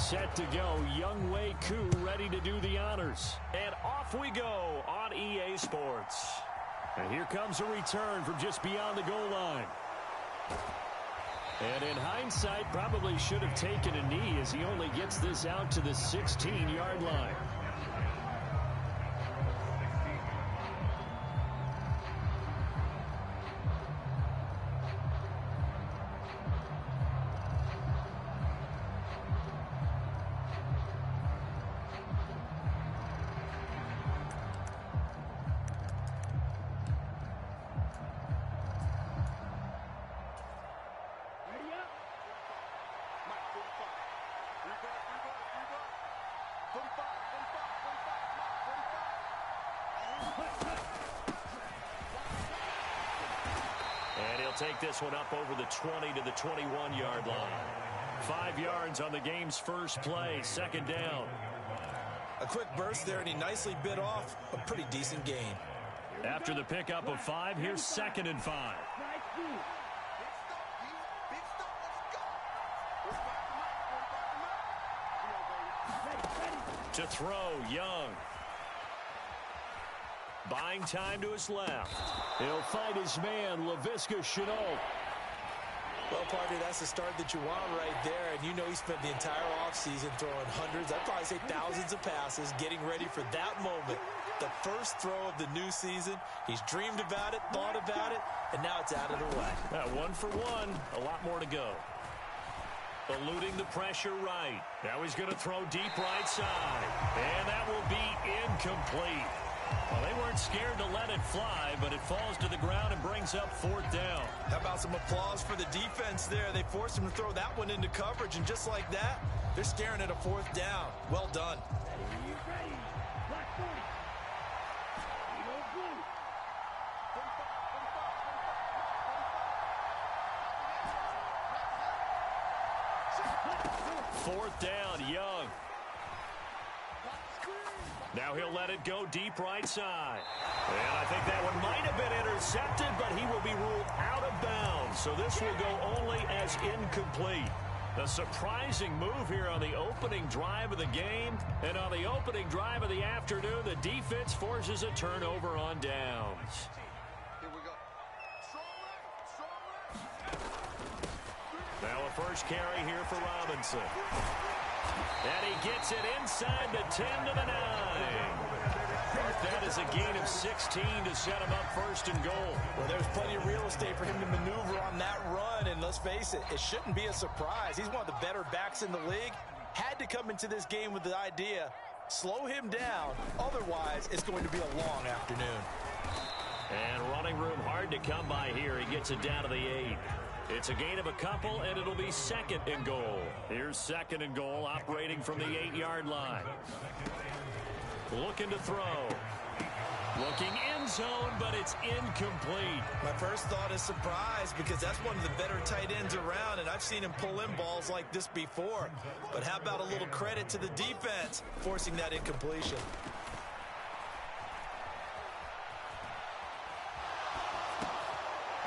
set to go. Young Wei Koo ready to do the honors. And off we go on EA Sports. And here comes a return from just beyond the goal line. And in hindsight, probably should have taken a knee as he only gets this out to the 16-yard line. And he'll take this one up over the 20 to the 21-yard line. 5 yards on the game's first play, second down. A quick burst there, and he nicely bit off a pretty decent gain. After the pickup of 5, here's 2nd and 5. To throw, Young. Buying time to his left. He'll find his man, Laviska Shenault. Well, partner, that's the start that you want right there. And you know he spent the entire offseason throwing hundreds, I'd probably say thousands of passes, getting ready for that moment. The first throw of the new season. He's dreamed about it, thought about it, and now it's out of the way. 1 for 1, a lot more to go. Eluding the pressure right. Now he's going to throw deep right side. And that will be incomplete. Well, they weren't scared to let it fly, but it falls to the ground and brings up 4th down. How about some applause for the defense there? They forced him to throw that one into coverage, and just like that, they're staring at a 4th down. Well done. Fourth down, Young. Now he'll let it go deep right side. And I think that one might have been intercepted, but he will be ruled out of bounds. So this will go only as incomplete. A surprising move here on the opening drive of the game. And on the opening drive of the afternoon, the defense forces a turnover on downs. Here we go. Now a first carry here for Robinson. And he gets it inside the 10 to the 9. That is a gain of 16 to set him up 1st and goal. Well, there's plenty of real estate for him to maneuver on that run. And let's face it, it shouldn't be a surprise. He's one of the better backs in the league. Had to come into this game with the idea, slow him down. Otherwise, it's going to be a long afternoon. And running room hard to come by here. He gets it down to the 8. It's a gain of a couple, and it'll be 2nd and goal. Here's 2nd and goal, operating from the 8-yard line. Looking to throw. Looking end zone, but it's incomplete. My first thought is surprise, because that's one of the better tight ends around, and I've seen him pull in balls like this before. But how about a little credit to the defense forcing that incompletion?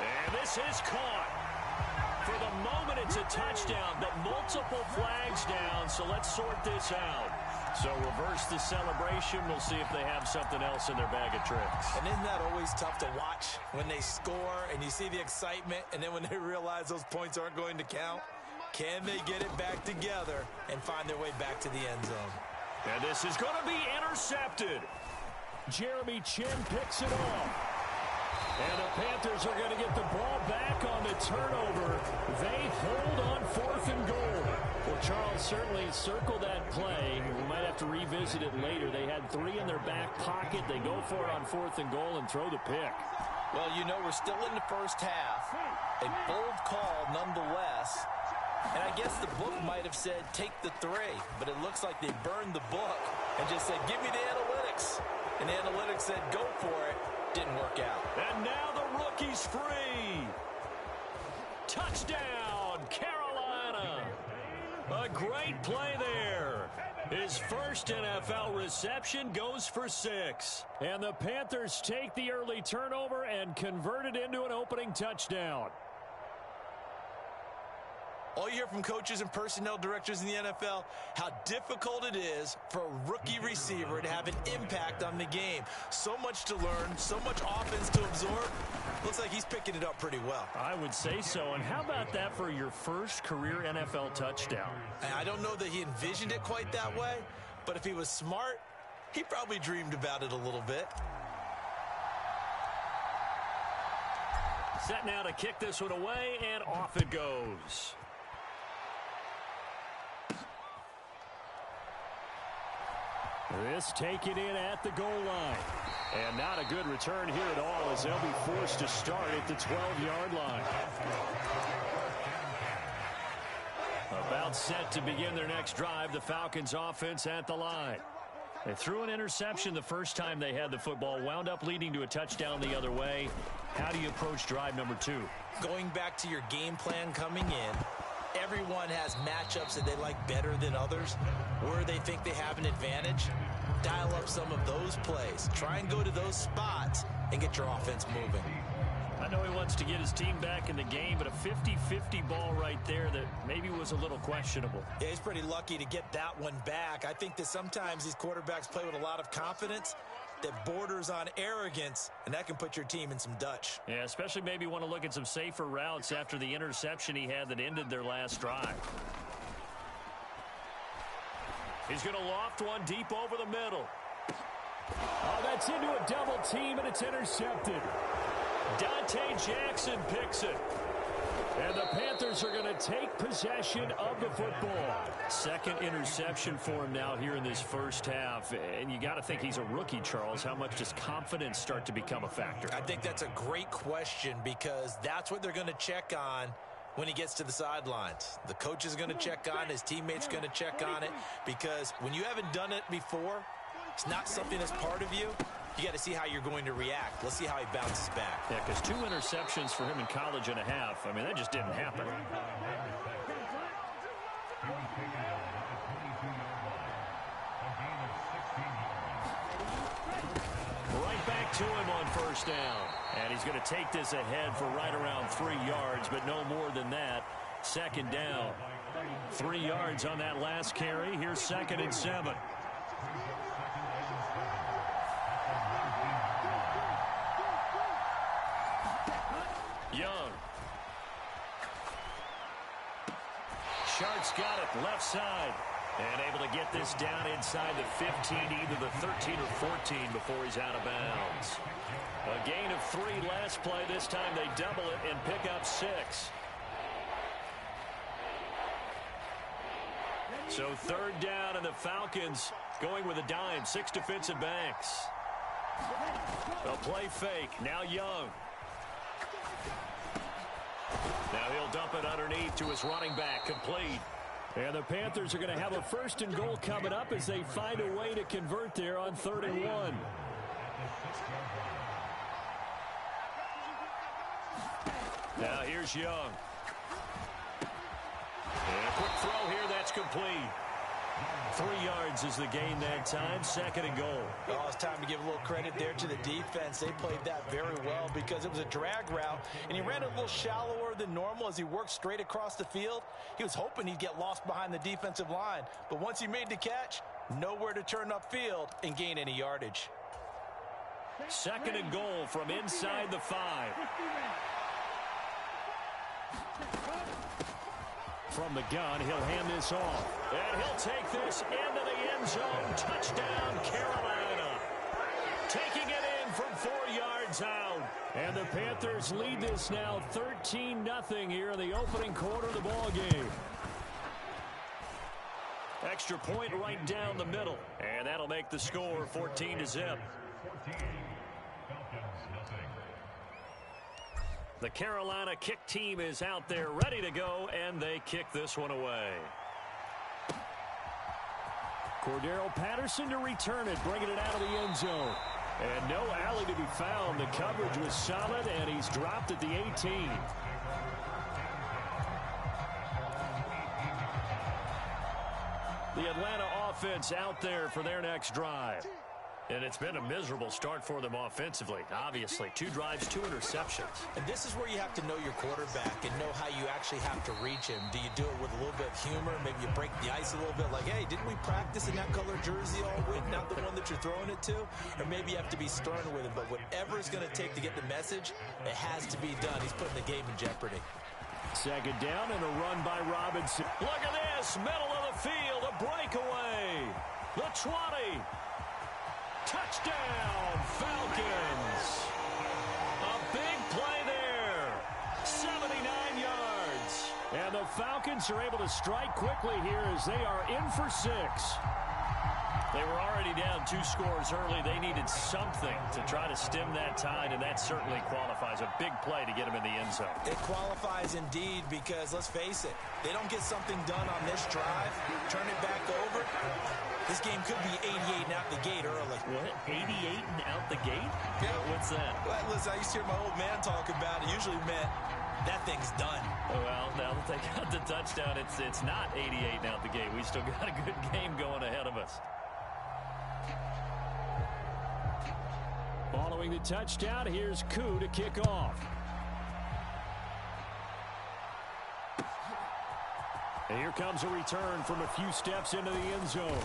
And this is caught. For the moment, it's a touchdown, but multiple flags down, so let's sort this out. So reverse the celebration. We'll see if they have something else in their bag of tricks. And isn't that always tough to watch when they score and you see the excitement, and then when they realize those points aren't going to count? Can they get it back together and find their way back to the end zone? And this is going to be intercepted. Jeremy Chin picks it off. And the Panthers are going to get the ball back on the turnover. They hold on 4th and goal. Well, Charles certainly circled that play. We might have to revisit it later. They had 3 in their back pocket. They go for it on 4th and goal and throw the pick. Well, you know, we're still in the first half. A bold call nonetheless. And I guess the book might have said take the 3. But it looks like they burned the book and just said, give me the analytics. And the analytics said, go for it. Didn't work out. And now the rookie's free. Touchdown, Carolina. A great play there. His first NFL reception goes for 6. And the Panthers take the early turnover and convert it into an opening touchdown. All you hear from coaches and personnel directors in the NFL, how difficult it is for a rookie receiver to have an impact on the game. So much to learn, so much offense to absorb. Looks like he's picking it up pretty well. I would say so. And how about that for your first career NFL touchdown? I don't know that he envisioned it quite that way, but if he was smart, he probably dreamed about it a little bit. Set now to kick this one away, and off it goes. This taken in at the goal line. And not a good return here at all as they'll be forced to start at the 12-yard line. About set to begin their next drive, the Falcons offense at the line. They threw an interception the first time they had the football, wound up leading to a touchdown the other way. How do you approach drive number 2? Going back to your game plan coming in, everyone has matchups that they like better than others, where they think they have an advantage. Dial up some of those plays. Try and go to those spots and get your offense moving. I know he wants to get his team back in the game, but a 50-50 ball right there that maybe was a little questionable. Yeah, he's pretty lucky to get that one back. I think that sometimes these quarterbacks play with a lot of confidence that borders on arrogance, and that can put your team in some Dutch. Yeah, especially maybe want to look at some safer routes after the interception he had that ended their last drive. He's going to loft one deep over the middle. Oh, that's into a double team, and it's intercepted. Dante Jackson picks it. And the Panthers are going to take possession of the football. Second interception for him now here in this first half. And you got to think he's a rookie, Charles. How much does confidence start to become a factor? I think that's a great question because that's what they're going to check on when he gets to the sidelines. The coach is going to check on it. His teammates going to check on it because when you haven't done it before, it's not something that's part of you. You got to see how you're going to react. Let's see how he bounces back. Yeah, because 2 interceptions for him in college and a half. I mean, that just didn't happen. Right back to him on first down. And he's going to take this ahead for right around 3 yards, but no more than that. Second down. 3 yards on that last carry. Here's 2nd and 7. Young. Sharks got it left side. And able to get this down inside the 15, either the 13 or 14 before he's out of bounds. A gain of 3 last play. This time they double it and pick up 6. So 3rd down, and the Falcons going with a dime. 6 defensive backs. A play fake. Now Young. Now he'll dump it underneath to his running back. Complete. And the Panthers are going to have a 1st and goal coming up as they find a way to convert there on 3rd and 1. Now here's Young. And a quick throw here. That's complete. 3 yards is the gain that time. 2nd and goal. Oh, it's time to give a little credit there to the defense. They played that very well because it was a drag route, and he ran a little shallower than normal as he worked straight across the field. He was hoping he'd get lost behind the defensive line, but once he made the catch, nowhere to turn upfield and gain any yardage. 2nd and goal from inside the 5. From the gun, he'll hand this off. And he'll take this into the end zone. Touchdown, Carolina. Taking it in from 4 yards out. And the Panthers lead this now 13-0 here in the opening quarter of the ball game. Extra point right down the middle. And that'll make the score 14-0. The Carolina kick team is out there ready to go, and they kick this one away. Cordero Patterson to return it, bringing it out of the end zone. And no alley to be found. The coverage was solid, and he's dropped at the 18. The Atlanta offense out there for their next drive. And it's been a miserable start for them offensively. Obviously, 2 drives, 2 interceptions. And this is where you have to know your quarterback and know how you actually have to reach him. Do you do it with a little bit of humor? Maybe you break the ice a little bit like, hey, didn't we practice in that color jersey all week, not the one that you're throwing it to? Or maybe you have to be stern with him. But whatever it's going to take to get the message, it has to be done. He's putting the game in jeopardy. Second down and a run by Robinson. Look at this, middle of the field, a breakaway. The 20. Touchdown, Falcons. A big play there. 79 yards. And the Falcons are able to strike quickly here as they are in for 6. They were already down 2 scores early. They needed something to try to stem that tide, and that certainly qualifies. A big play to get them in the end zone. It qualifies indeed because, let's face it, they don't get something done on this drive, turn it back over, this game could be 88 and out the gate early. What? 88 and out the gate? Yeah. What's that? Well, listen, I used to hear my old man talk about it. Usually meant that thing's done. Well, now that they got the touchdown, it's not 88 and out the gate. We still got a good game going ahead of us. Following the touchdown, here's Koo to kick off. And here comes a return from a few steps into the end zone.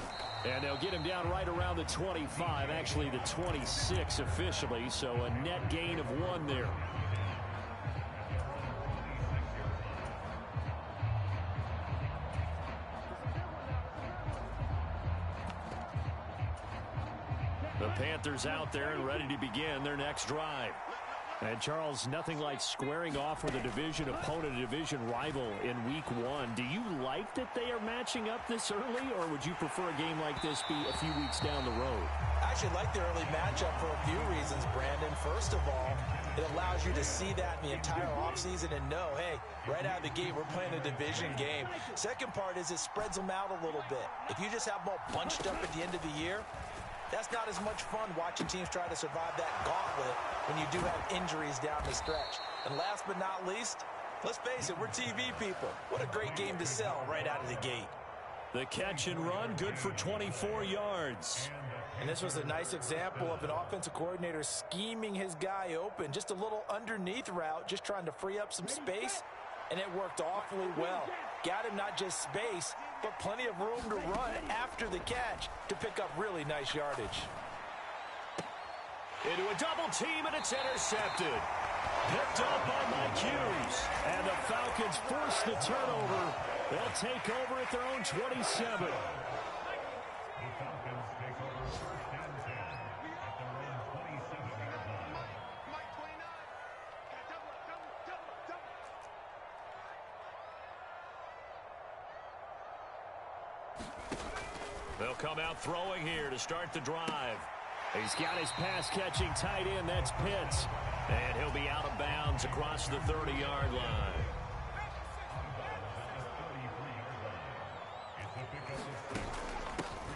And they'll get him down right around the 25, actually the 26 officially, so a net gain of 1 there. The Panthers out there and ready to begin their next drive. And, Charles, nothing like squaring off with a division opponent, a division rival in Week 1. Do you like that they are matching up this early, or would you prefer a game like this be a few weeks down the road? I actually like the early matchup for a few reasons, Brandon. First of all, it allows you to see that in the entire offseason and know, hey, right out of the gate, we're playing a division game. Second part is it spreads them out a little bit. If you just have them all bunched up at the end of the year, that's not as much fun watching teams try to survive that gauntlet when you do have injuries down the stretch. And last but not least, let's face it, we're TV people. What a great game to sell right out of the gate. The catch and run, good for 24 yards. And this was a nice example of an offensive coordinator scheming his guy open. Just a little underneath route, just trying to free up some space, and it worked awfully well. Got him not just space, but plenty of room to run after the catch to pick up really nice yardage. Into a double team, and it's intercepted. Picked up on Mike Hughes. And the Falcons force the turnover. They'll take over at their own 27. They'll come out throwing here to start the drive. He's got his pass-catching tight end. That's Pitts. And he'll be out of bounds across the 30-yard line.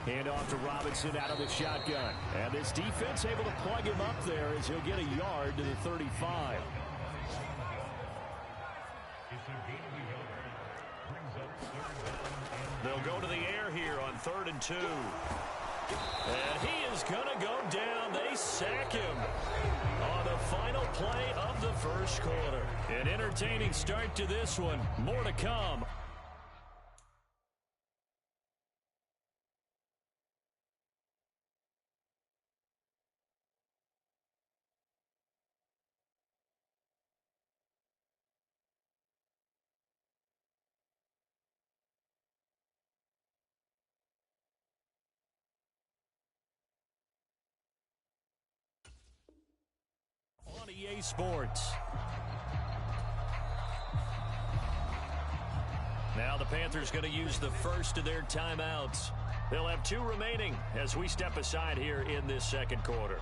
Hand off to Robinson out of the shotgun. And this defense able to plug him up there as he'll get a yard to the 35. They'll go to the air here on 3rd and 2. And he is going to go down. They sack him on the final play of the first quarter. An entertaining start to this one. More to come. EA Sports. Now the Panthers going to use the first of their timeouts. They'll have 2 remaining as we step aside here in this second quarter.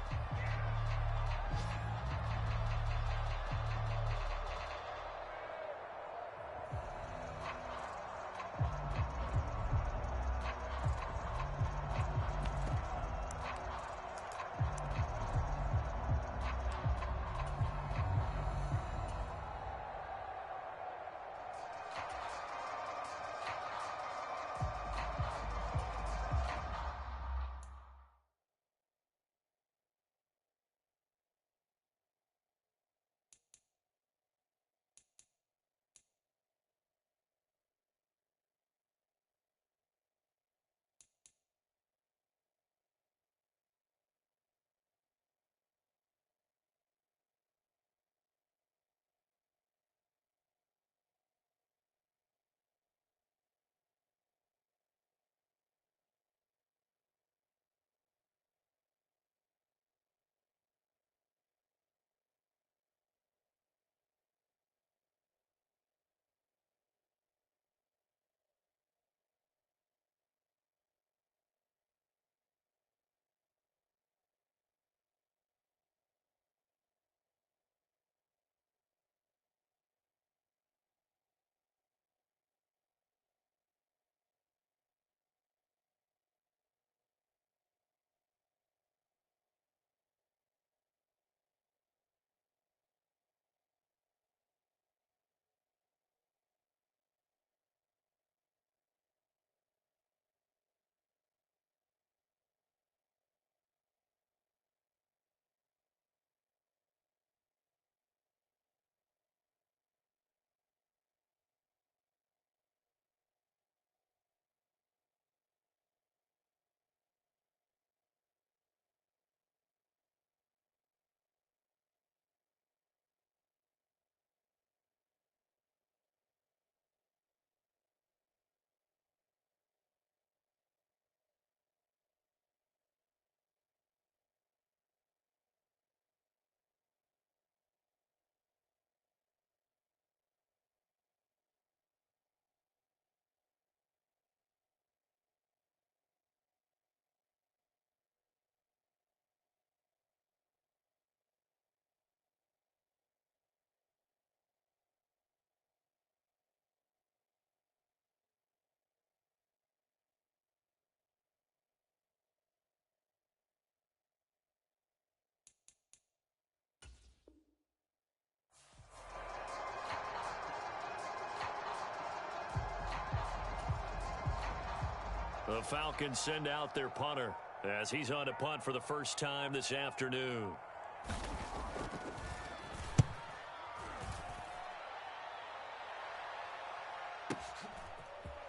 The Falcons send out their punter as he's on to punt for the first time this afternoon.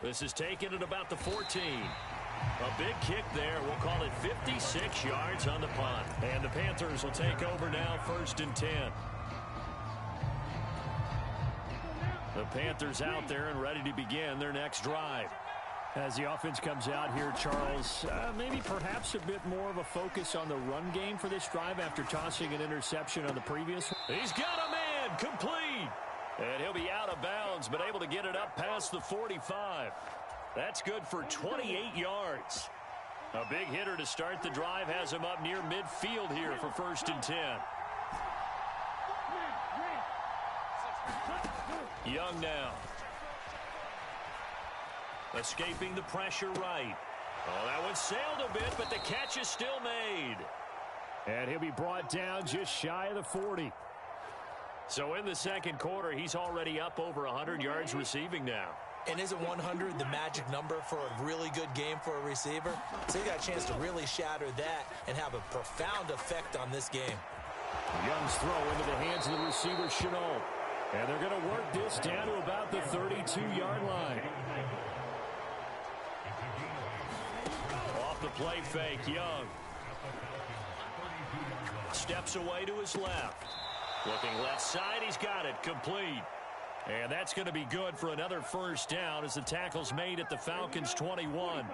This is taken at about the 14. A big kick there. We'll call it 56 yards on the punt. And the Panthers will take over now, 1st and 10. The Panthers out there and ready to begin their next drive. As the offense comes out here, Charles, maybe perhaps a bit more of a focus on the run game for this drive after tossing an interception on the previous one. He's got a man, complete. And he'll be out of bounds, but able to get it up past the 45. That's good for 28 yards. A big hitter to start the drive has him up near midfield here for 1st and 10. Young now. Escaping the pressure right. Oh, that one sailed a bit, but the catch is still made. And he'll be brought down just shy of the 40. So in the second quarter, he's already up over 100 yards receiving now. And isn't 100 the magic number for a really good game for a receiver? So he got a chance to really shatter that and have a profound effect on this game. Young's throw into the hands of the receiver, Chenault. And they're going to work this down to about the 32-yard line. Off the play fake, Young. Steps away to his left. Looking left side, he's got it, complete. And that's going to be good for another first down as the tackle's made at the Falcons' 21.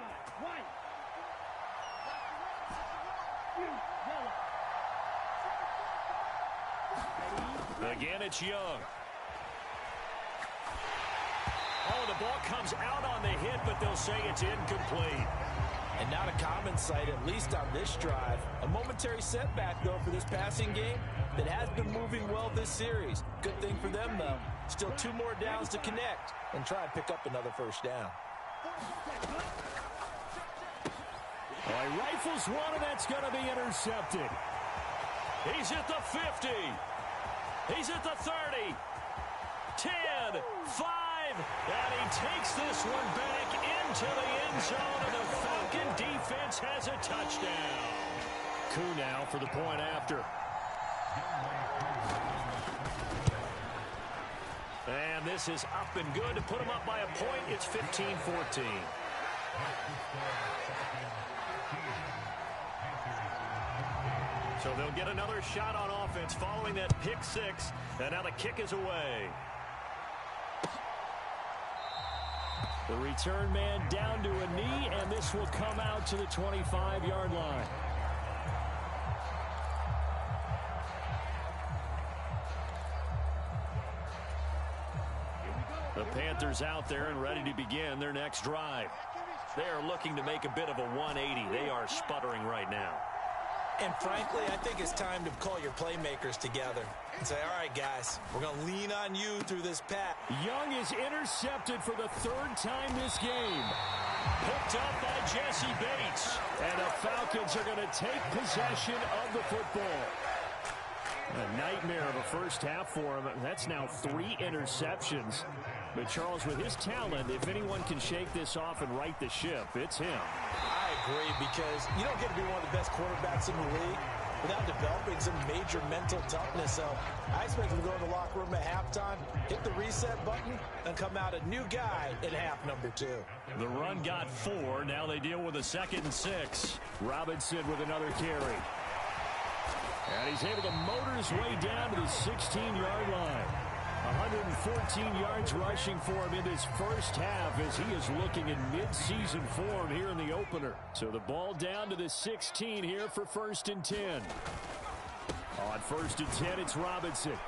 Again, it's Young. Oh, the ball comes out on the hit, but they'll say it's incomplete. And not a common sight, at least on this drive. A momentary setback, though, for this passing game that has been moving well this series. Good thing for them, though. Still 2 more downs to connect and try and pick up another first down. Well, he rifles one, and that's going to be intercepted. He's at the 50. He's at the 30. 10, 5, and he takes this one back into the end zone, and the Falcon defense has a touchdown. Coup now for the point after. And this is up and good to put him up by a point. It's 15-14. So they'll get another shot on offense following that pick six, and now the kick is away. The return man down to a knee, and this will come out to the 25-yard line. The Panthers out there and ready to begin their next drive. They are looking to make a bit of a 180. They are sputtering right now. And frankly, I think it's time to call your playmakers together and say, all right, guys, we're going to lean on you through this pass. Young is intercepted for the 3rd time this game. Picked up by Jesse Bates. And the Falcons are going to take possession of the football. A nightmare of a first half for him. That's now 3 interceptions. But Charles, with his talent, if anyone can shake this off and right the ship, it's him. I agree, because you don't get to be one of the best quarterbacks in the league without developing some major mental toughness. So I expect him to go in the locker room at halftime, hit the reset button, and come out a new guy in half number 2. The run got 4. Now they deal with a 2nd and 6. Robinson with another carry. And he's able to motor his way down to the 16-yard line. 114 yards rushing for him in this first half as he is looking in mid-season form here in the opener. So the ball down to the 16 here for 1st and 10. On 1st and 10, it's Robinson.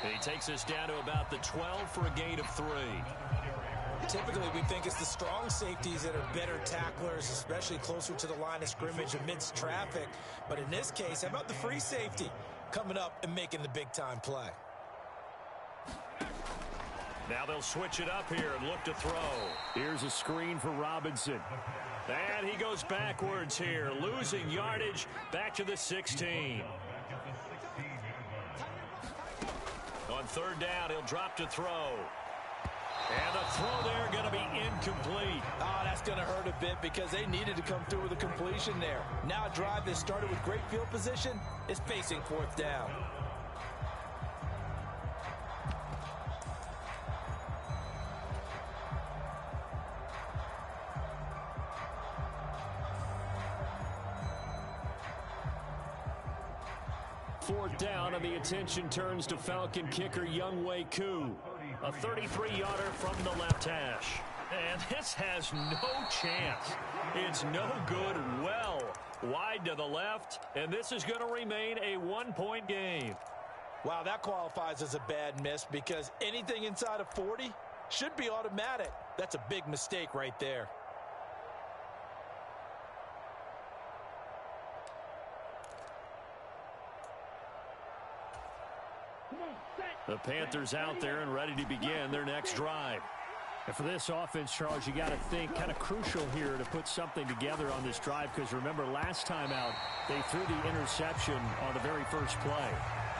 He takes us down to about the 12 for a gain of 3. Typically, we think it's the strong safeties that are better tacklers, especially closer to the line of scrimmage amidst traffic. But in this case, how about the free safety coming up and making the big-time play? Now they'll switch it up here and look to throw. Here's a screen for Robinson. And he goes backwards here, losing yardage back to the 16. On 3rd down, he'll drop to throw. And the throw there going to be incomplete. Oh, that's going to hurt a bit because they needed to come through with a completion there. Now a drive that started with great field position is facing fourth down. Fourth down, and the attention turns to Falcon kicker Younghoe Koo. A 33-yarder from the left hash. And this has no chance. It's no good. Well wide to the left, and this is going to remain a one-point game. Wow, that qualifies as a bad miss because anything inside of 40 should be automatic. That's a big mistake right there. The Panthers out there and ready to begin their next drive. And for this offense, Charles, you got to think kind of crucial here to put something together on this drive because remember last time out they threw the interception on the very first play.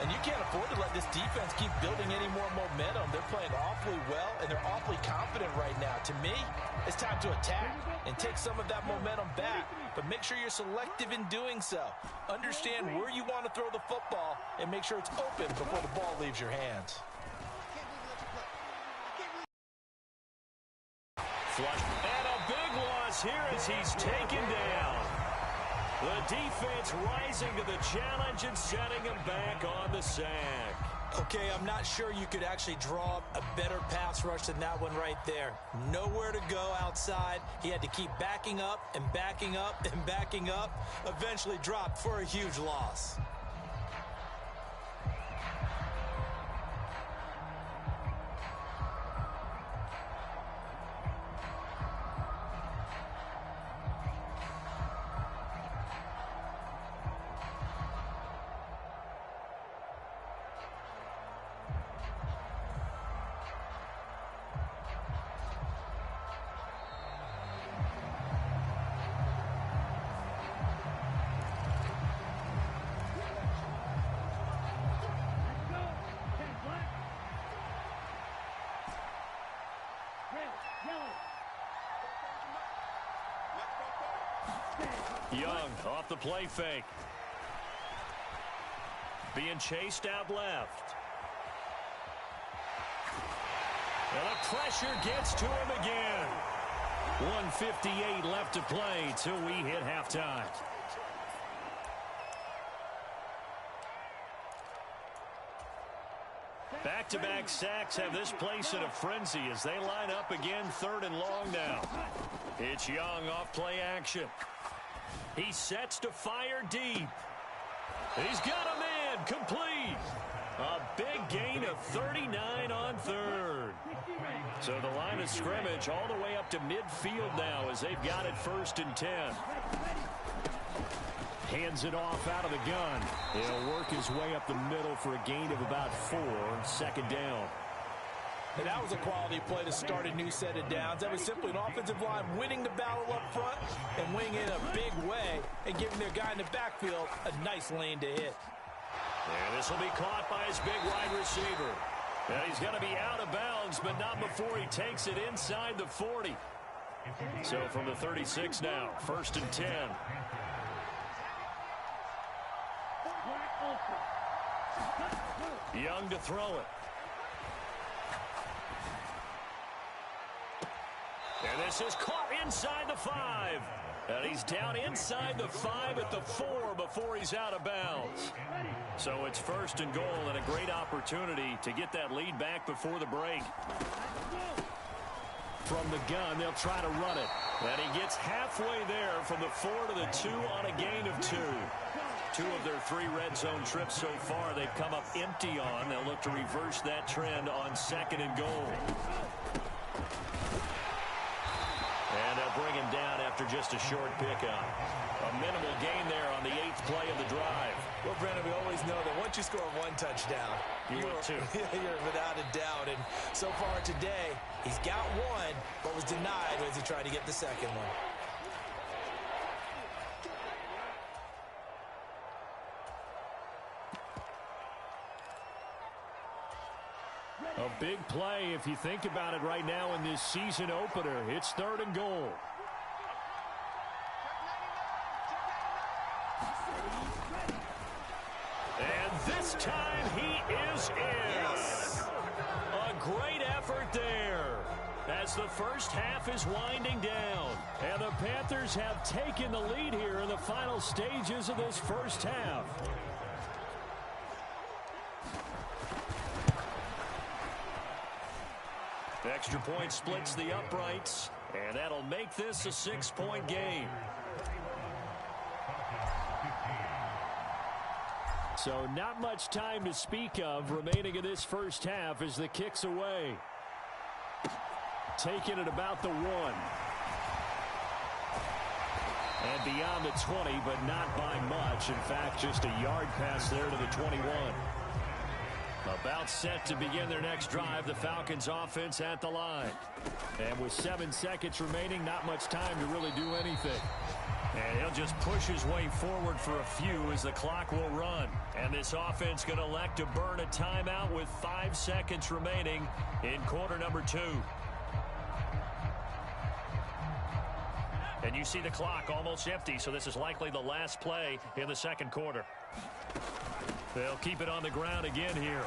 And you can't afford to let this defense keep building any more momentum. They're playing awfully well, and they're awfully confident right now. To me, it's time to attack and take some of that momentum back. But make sure you're selective in doing so. Understand where you want to throw the football and make sure it's open before the ball leaves your hands. Flush. And a big loss here as he's taken down. The defense rising to the challenge and setting him back on the sack. Okay, I'm not sure you could actually draw up a better pass rush than that one right there. Nowhere to go outside. He had to keep backing up and backing up and backing up. Eventually dropped for a huge loss. Young off the play fake. Being chased out left. And the pressure gets to him again. 1:58 left to play till we hit halftime. Back-to-back sacks have this place in a frenzy as they line up again, third and long now. It's Young off play action. He sets to fire deep. He's got a man complete. A big gain of 39 on third. So the line of scrimmage all the way up to midfield now as they've got it 1st and 10. Hands it off out of the gun. He'll work his way up the middle for a gain of about 4, 2nd down. And that was a quality play to start a new set of downs. That was simply an offensive line winning the battle up front and winning in a big way and giving their guy in the backfield a nice lane to hit. And this will be caught by his big wide receiver. And he's going to be out of bounds, but not before he takes it inside the 40. So from the 36 now, 1st and 10. Young to throw it. And this is caught inside the 5. And he's down inside the 5 at the 4 before he's out of bounds. So it's 1st and goal and a great opportunity to get that lead back before the break. From the gun, they'll try to run it. And he gets halfway there from the 4 to the 2 on a gain of 2. 2 of their 3 red zone trips so far they've come up empty on. They'll look to reverse that trend on 2nd and goal. And they'll bring him down after just a short pickup. A minimal gain there on the 8th play of the drive. Well, Brandon, we always know that once you score 1 touchdown, you're without a doubt. And so far today, he's got 1, but was denied as he tried to get the 2nd one. A big play if you think about it right now in this season opener. It's 3rd and goal. And this time he is in. A great effort there as the first half is winding down. And the Panthers have taken the lead here in the final stages of this first half. Extra point splits the uprights, and that'll make this a 6-point game. So not much time to speak of remaining in this first half as the kick's away. Taking it about the 1. And beyond the 20, but not by much. In fact, just a yard pass there to the 21. About set to begin their next drive, the Falcons offense at the line. And with 7 seconds remaining, not much time to really do anything. And he'll just push his way forward for a few as the clock will run. And this offense going to elect to burn a timeout with 5 seconds remaining in quarter number 2. And you see the clock almost empty, so this is likely the last play in the second quarter. They'll keep it on the ground again here.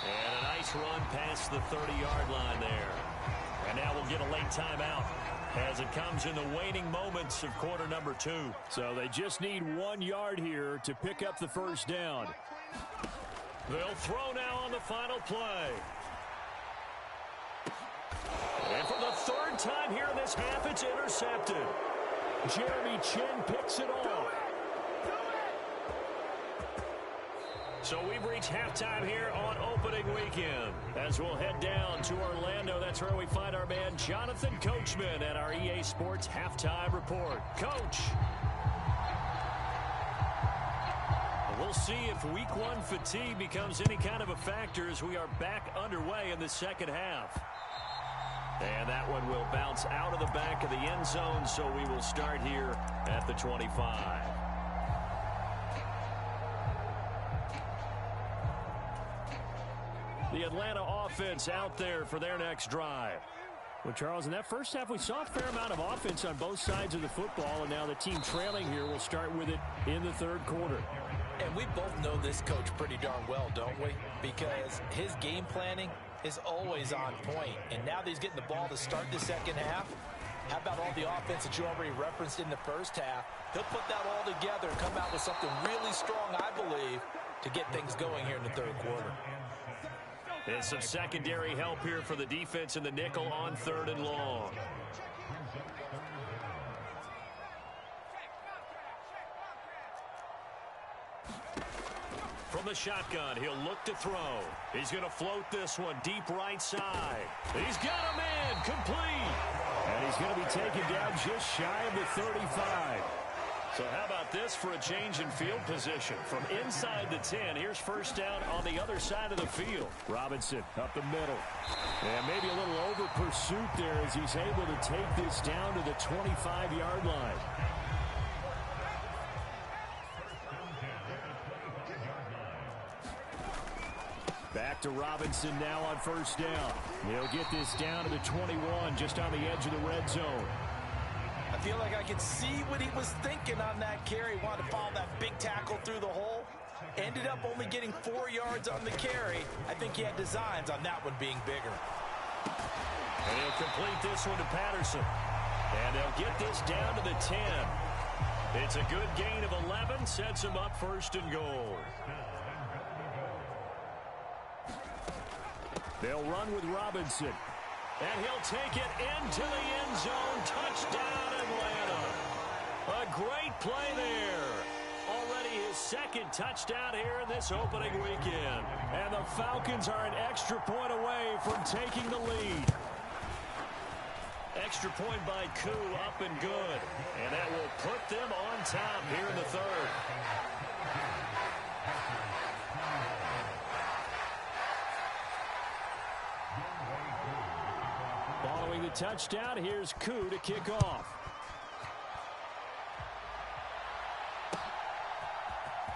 And a nice run past the 30-yard line there. And now we'll get a late timeout as it comes in the waning moments of quarter number 2. So they just need 1 yard here to pick up the first down. They'll throw now on the final play. And for the 3rd time here in this half, it's intercepted. Jeremy Chin picks it off. So we've reached halftime here on opening weekend. As we'll head down to Orlando, that's where we find our man Jonathan Coachman at our EA Sports Halftime Report. Coach. We'll see if week 1 fatigue becomes any kind of a factor as we are back underway in the second half. And that one will bounce out of the back of the end zone, so we will start here at the 25. The Atlanta offense out there for their next drive. Well, Charles, in that first half, we saw a fair amount of offense on both sides of the football, and now the team trailing here will start with it in the 3rd quarter. And we both know this coach pretty darn well, don't we? Because his game planning is always on point. And now that he's getting the ball to start the second half, how about all the offense that you already referenced in the first half? He'll put that all together and come out with something really strong, I believe, to get things going here in the 3rd quarter. And some secondary help here for the defense in the nickel on 3rd and long. From the shotgun, he'll look to throw. He's going to float this one deep right side. He's got a man complete. And he's going to be taken down just shy of the 35. So how about this for a change in field position? From inside the 10, here's first down on the other side of the field. Robinson up the middle. And maybe a little over pursuit there as he's able to take this down to the 25-yard line. Back to Robinson now on first down. He'll get this down to the 21, just on the edge of the red zone. I feel like I could see what he was thinking on that carry. Wanted to follow that big tackle through the hole. Ended up only getting 4 yards on the carry. I think he had designs on that one being bigger. And he'll complete this one to Patterson. And they'll get this down to the 10. It's a good gain of 11. Sets him up 1st and goal. They'll run with Robinson. And he'll take it into the end zone. Touchdown, Atlanta. A great play there. Already his 2nd touchdown here in this opening weekend. And the Falcons are an extra point away from taking the lead. Extra point by Koo, up and good. And that will put them on top here in the 3rd. Following the touchdown, here's Koo to kick off.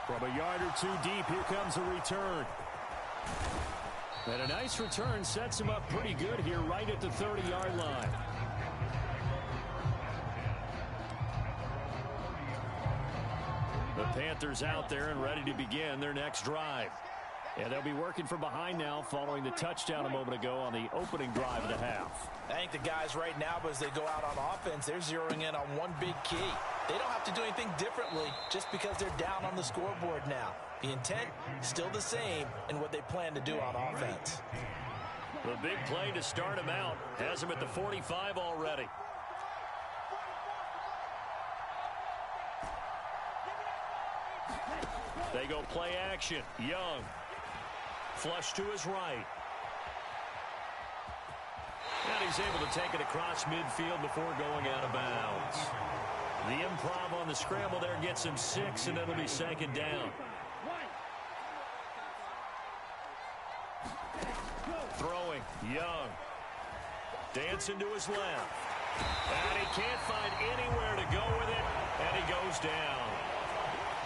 From a yard or two deep, here comes the return. And a nice return sets him up pretty good here right at the 30-yard line. The Panthers out there and ready to begin their next drive. And they'll be working from behind now following the touchdown a moment ago on the opening drive of the half. I think the guys right now, as they go out on offense, they're zeroing in on one big key. They don't have to do anything differently just because they're down on the scoreboard now. The intent still the same in what they plan to do on offense. The big play to start him out has him at the 45 already. They go play action. Young. Flush to his right. And he's able to take it across midfield before going out of bounds. The improv on the scramble there gets him 6, and it'll be second down. Throwing. Young. Dancing to his left. And he can't find anywhere to go with it, and he goes down.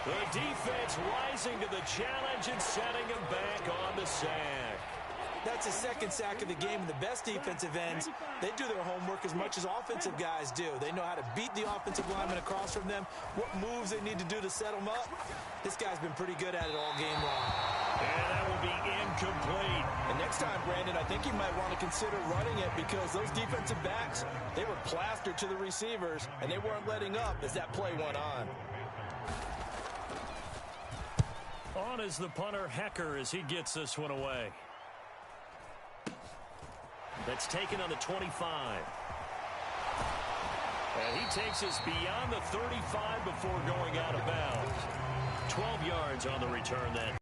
The defense rising to the challenge and setting him back on the sack. That's his second sack of the game. The best defensive ends, they do their homework as much as offensive guys do. They know how to beat the offensive lineman across from them, what moves they need to do to set them up. This guy's been pretty good at it all game long. And that will be incomplete. And next time, Brandon, I think you might want to consider running it because those defensive backs, they were plastered to the receivers, and they weren't letting up as that play went on. On is the punter, Hecker, as he gets this one away. That's taken on the 25. And he takes us beyond the 35 before going out of bounds. 12 yards on the return then.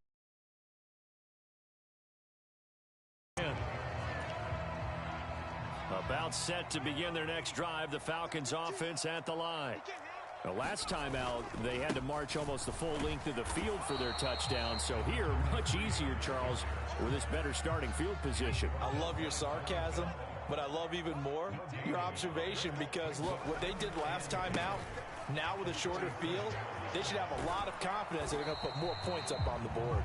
About set to begin their next drive, the Falcons offense at the line. The last time out, they had to march almost the full length of the field for their touchdown. So here, much easier, Charles, with this better starting field position. I love your sarcasm, but I love even more your observation because, look, what they did last time out, now with a shorter field, they should have a lot of confidence that they're going to put more points up on the board.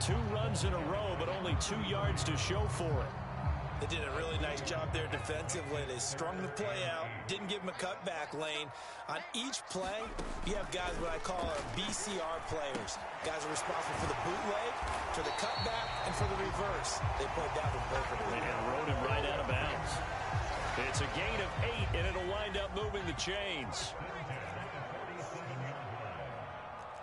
2 runs in a row, but only 2 yards to show for it. They did a really nice job there defensively. They strung the play out, didn't give them a cutback lane. On each play, you have guys what I call BCR players. Guys are responsible for the bootleg, for the cutback, and for the reverse. They played that one perfectly. And rode him right out of bounds. It's a gain of 8, and it'll wind up moving the chains.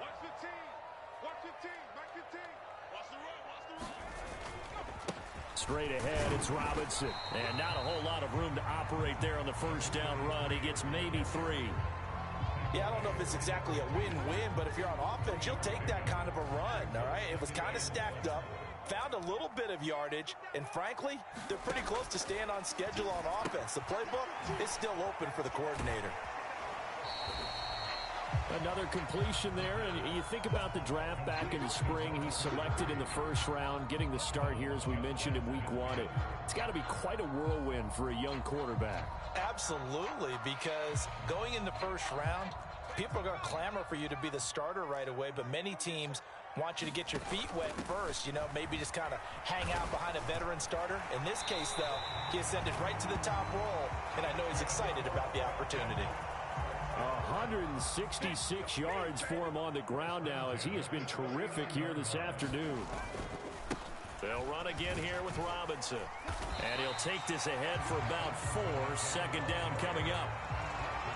Watch the team. Watch the team. Back the team. Watch the run. Watch the run. Straight ahead, it's Robinson. And not a whole lot of room to operate there on the first down run. He gets maybe 3. Yeah, I don't know if it's exactly a win-win, but if you're on offense, you'll take that kind of a run, all right? It was kind of stacked up, found a little bit of yardage, and frankly, they're pretty close to staying on schedule on offense. The playbook is still open for the coordinator. Another completion there, and you think about the draft back in the spring. He's selected in the first round, getting the start here, as we mentioned, in week 1. It's got to be quite a whirlwind for a young quarterback. Absolutely, because going in the first round, people are going to clamor for you to be the starter right away, but many teams want you to get your feet wet first, you know, maybe just kind of hang out behind a veteran starter. In this case, though, he ascended right to the top role, and I know he's excited about the opportunity. 166 yards for him on the ground now, as he has been terrific here this afternoon. They'll run again here with Robinson. And he'll take this ahead for about 4. Second down coming up.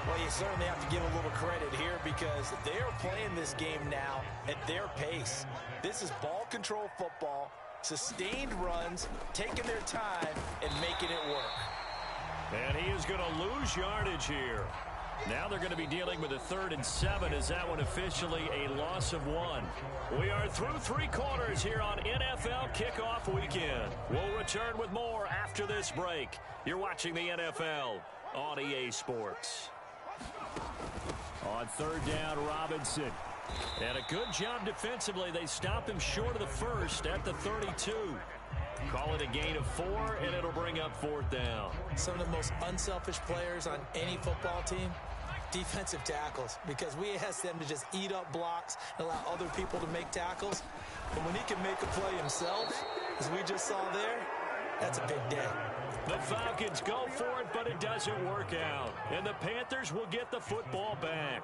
Well, you certainly have to give a little credit here because they are playing this game now at their pace. This is ball control football, sustained runs, taking their time, and making it work. And he is going to lose yardage here. Now they're going to be dealing with a 3rd and 7 as that one officially a loss of 1. We are through 3 quarters here on NFL Kickoff Weekend. We'll return with more after this break. You're watching the NFL on EA Sports. On 3rd down, Robinson. And a good job defensively. They stop him short of the first at the 32. Call it a gain of 4, and it'll bring up 4th down. Some of the most unselfish players on any football team, defensive tackles, because we ask them to just eat up blocks and allow other people to make tackles. But when he can make a play himself, as we just saw there, that's a big day. The Falcons go for it, but it doesn't work out. And the Panthers will get the football back.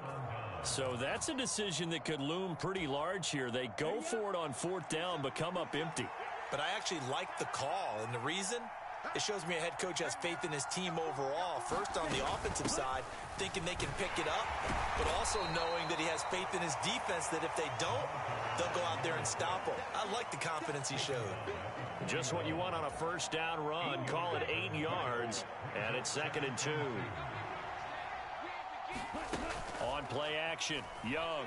So that's a decision that could loom pretty large here. They go for it on 4th down, but come up empty. But I actually like the call, and the reason? It shows me a head coach has faith in his team overall. First, on the offensive side, thinking they can pick it up, but also knowing that he has faith in his defense that if they don't, they'll go out there and stop them. I like the confidence he showed. Just what you want on a 1st down run. Call it 8 yards, and it's 2nd and 2. On play action, Young.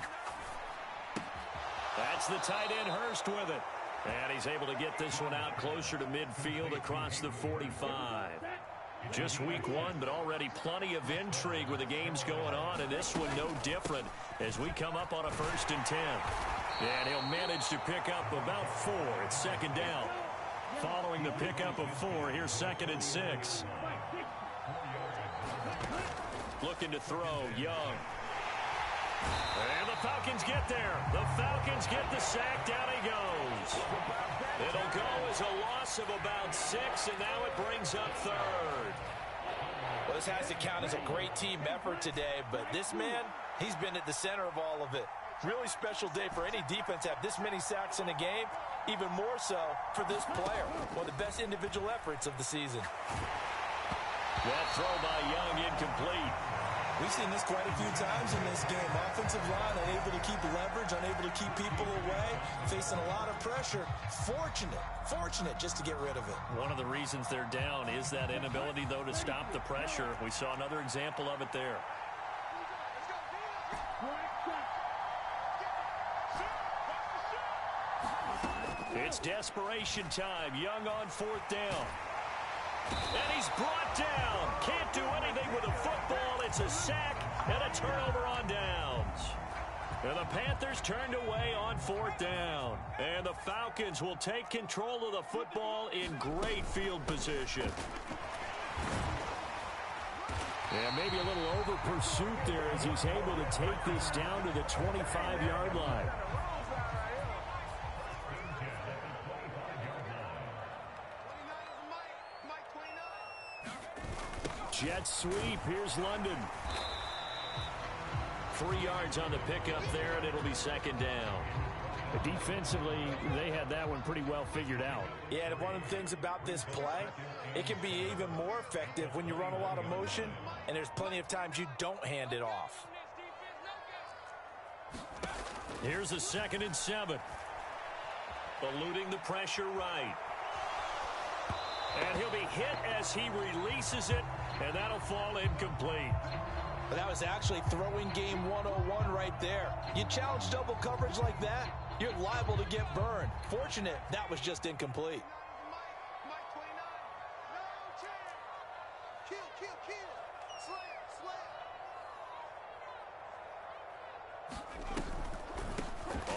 That's the tight end, Hurst, with it. And he's able to get this one out closer to midfield across the 45. Just week 1, but already plenty of intrigue with the games going on, and this one no different as we come up on a 1st and 10. And he'll manage to pick up about 4. It's 2nd down. Following the pickup of 4, here's 2nd and 6. Looking to throw, Young. And the Falcons get there. The Falcons get the sack. Down he goes. It'll go as a loss of about 6, and now it brings up 3rd. Well, this has to count as a great team effort today, but this man, he's been at the center of all of it. Really special day for any defense to have this many sacks in a game, even more so for this player. One of the best individual efforts of the season. That throw by Young incomplete. We've seen this quite a few times in this game. Offensive line unable to keep leverage, unable to keep people away, facing a lot of pressure. Fortunate just to get rid of it. One of the reasons they're down is that inability, though, to stop the pressure. We saw another example of it there. It's desperation time. Young on 4th down. And he's brought down. Can't do anything with the football. It's a sack and a turnover on downs. And the Panthers turned away on 4th down. And the Falcons will take control of the football in great field position. Yeah, maybe a little over pursuit there as he's able to take this down to the 25-yard line. Jet sweep. Here's London. 3 yards on the pickup there, and it'll be 2nd down. But defensively, they had that one pretty well figured out. Yeah, and one of the things about this play, it can be even more effective when you run a lot of motion, and there's plenty of times you don't hand it off. Here's a 2nd and 7. Eluding the pressure right. And he'll be hit as he releases it, and that'll fall incomplete. But that was actually throwing game 101 right there. You challenge double coverage like that, you're liable to get burned. Fortunate, that was just incomplete.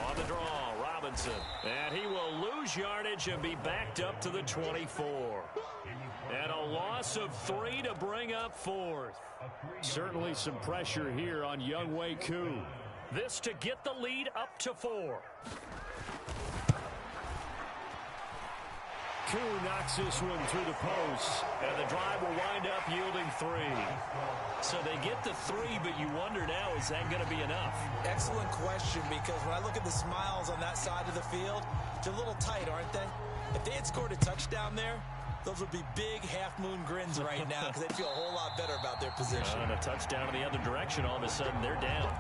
On the draw, Robinson. And he will lose yardage and be backed up to the 24. And a loss of 3 to bring up 4th. Certainly some pressure here on Younghoe Koo. This to get the lead up to 4. Koo knocks this one through the post, and the drive will wind up yielding 3. So they get the 3, but you wonder now, is that going to be enough? Excellent question, because when I look at the smiles on that side of the field, they're a little tight, aren't they? If they had scored a touchdown there, those would be big half-moon grins right now because they'd feel a whole lot better about their position. And a touchdown in the other direction, all of a sudden they're down.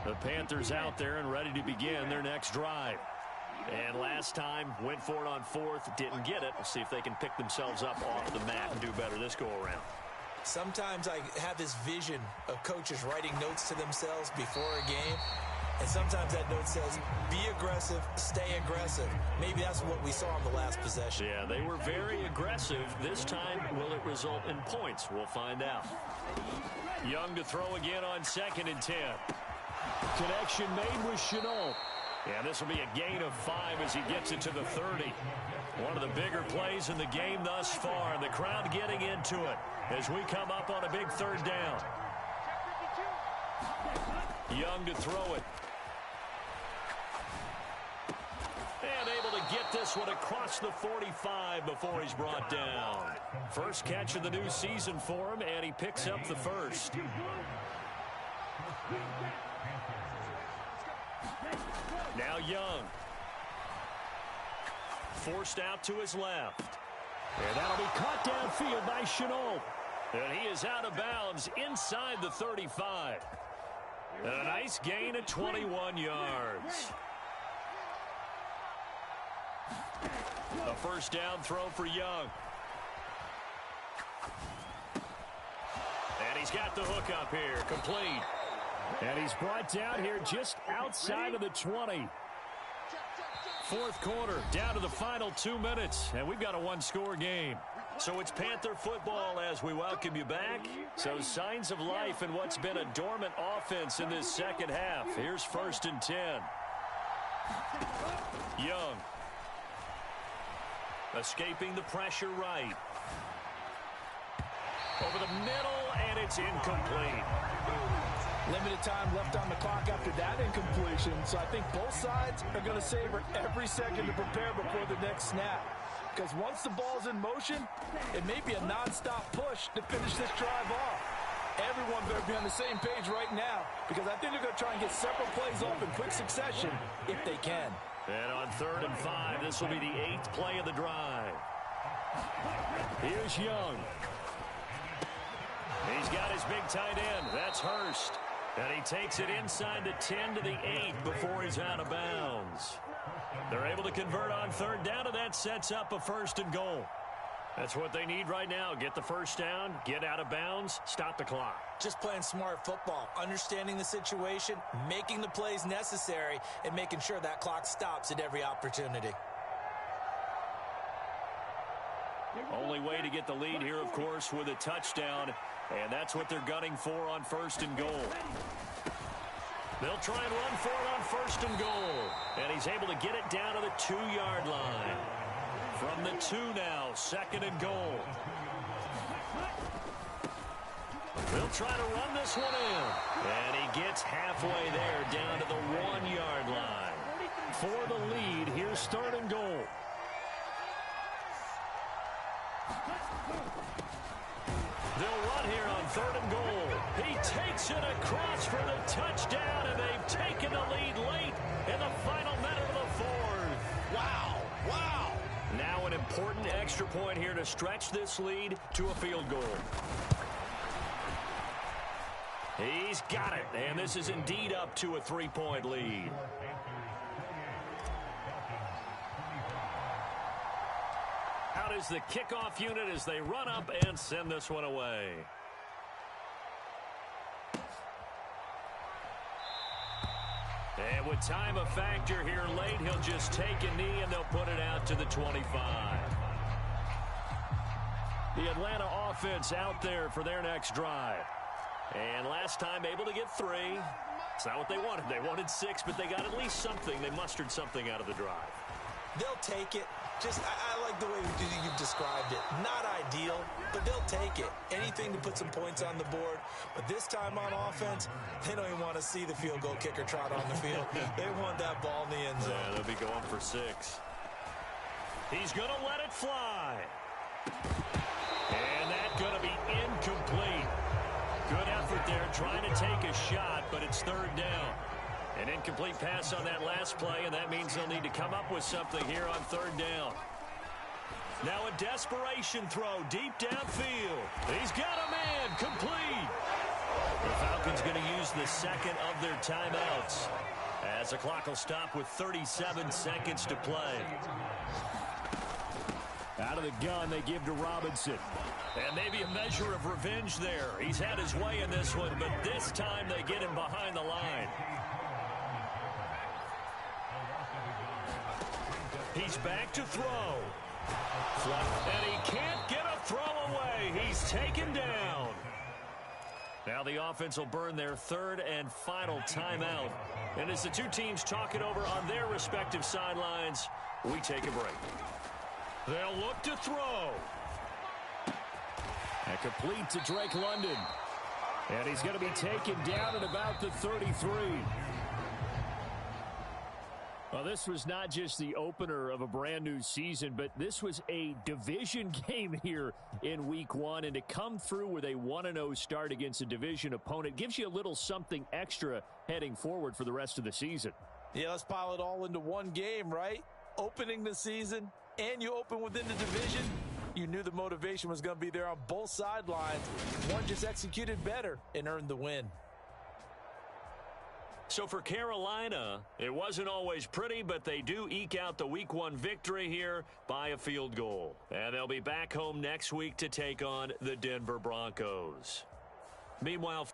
The Panthers out there and ready to begin their next drive. And last time, went for it on 4th, didn't get it. We'll see if they can pick themselves up off the mat and do better this go-around. Sometimes I have this vision of coaches writing notes to themselves before a game, and sometimes that note says, be aggressive, stay aggressive. Maybe that's what we saw in the last possession. Yeah, they were very aggressive. This time, will it result in points? We'll find out. Young to throw again on 2nd and 10. Connection made with Chenault. Yeah, this will be a gain of 5 as he gets it to the 30. One of the bigger plays in the game thus far. The crowd getting into it as we come up on a big third down. Young to throw it. And able to get this one across the 45 before he's brought down. First catch of the new season for him, and he picks up the first. Now Young. Forced out to his left. And that'll be caught downfield by Shenault. And he is out of bounds inside the 35. And a nice gain of 21 yards. A first down throw for Young. And he's got the hook up here, complete. And he's brought down here just outside of the 20. Fourth quarter, down to the final 2 minutes, and we've got a one-score game. So it's Panther football as we welcome you back. So signs of life in what's been a dormant offense in this second half. Here's 1st and 10. Young. Escaping the pressure right. Over the middle, and it's incomplete. Limited time left on the clock after that incompletion, so I think both sides are going to savor every second to prepare before the next snap. Because once the ball's in motion, it may be a nonstop push to finish this drive off. Everyone better be on the same page right now, because I think they're going to try and get several plays off in quick succession if they can. And on 3rd and 5, this will be the 8th play of the drive. Here's Young. He's got his big tight end. That's Hurst. And he takes it inside the 10 to the 8 before he's out of bounds. They're able to convert on 3rd down, and that sets up a 1st and goal. That's what they need right now. Get the first down, get out of bounds, stop the clock. Just playing smart football, understanding the situation, making the plays necessary, and making sure that clock stops at every opportunity. Only way to get the lead here, of course, with a touchdown, and that's what they're gunning for on 1st and goal. They'll try and run for it on 1st and goal, and he's able to get it down to the 2-yard line. From the 2 now, 2nd and goal. They'll try to run this one in, and he gets halfway there down to the 1-yard line. For the lead, here's 3rd and goal. They'll run here on 3rd and goal. He takes it across for the touchdown, and they've taken the lead late in the final minute of the 4th. Wow, wow. Now an important extra point here to stretch this lead to a field goal. He's got it, and this is indeed up to a 3-point lead. Out is the kickoff unit as they run up and send this one away. And with time a factor here late, he'll just take a knee and they'll put it out to the 25. The Atlanta offense out there for their next drive. And last time able to get 3. It's not what they wanted. They wanted 6, but they got at least something. They mustered something out of the drive. They'll take it. I like the way you've described it. Not ideal, but they'll take it. Anything to put some points on the board. But this time on offense, they don't even want to see the field goal kicker trot on the field. They want that ball in the end zone. Yeah, they'll be going for 6. He's going to let it fly. And that's going to be incomplete. Good effort there trying to take a shot, but it's 3rd down. An incomplete pass on that last play, and that means they'll need to come up with something here on 3rd down. Now a desperation throw deep downfield. He's got a man, complete. The Falcons going to use the 2nd of their timeouts as the clock will stop with 37 seconds to play. Out of the gun, they give to Robinson. And maybe a measure of revenge there. He's had his way in this one, but this time they get him behind the line. He's back to throw. And he can't get a throw away. He's taken down. Now the offense will burn their third and final timeout. And as the two teams talk it over on their respective sidelines, we take a break. They'll look to throw. And complete to Drake London. And he's going to be taken down at about the 33. Well, this was not just the opener of a brand new season, but this was a division game here in week one. And to come through with a 1-0 start against a division opponent gives you a little something extra heading forward for the rest of the season. Yeah, let's pile it all into one game, right? Opening the season, and you open within the division. You knew the motivation was going to be there on both sidelines. One just executed better and earned the win. So for Carolina, it wasn't always pretty, but they do eke out the week one victory here by a field goal. And they'll be back home next week to take on the Denver Broncos. Meanwhile,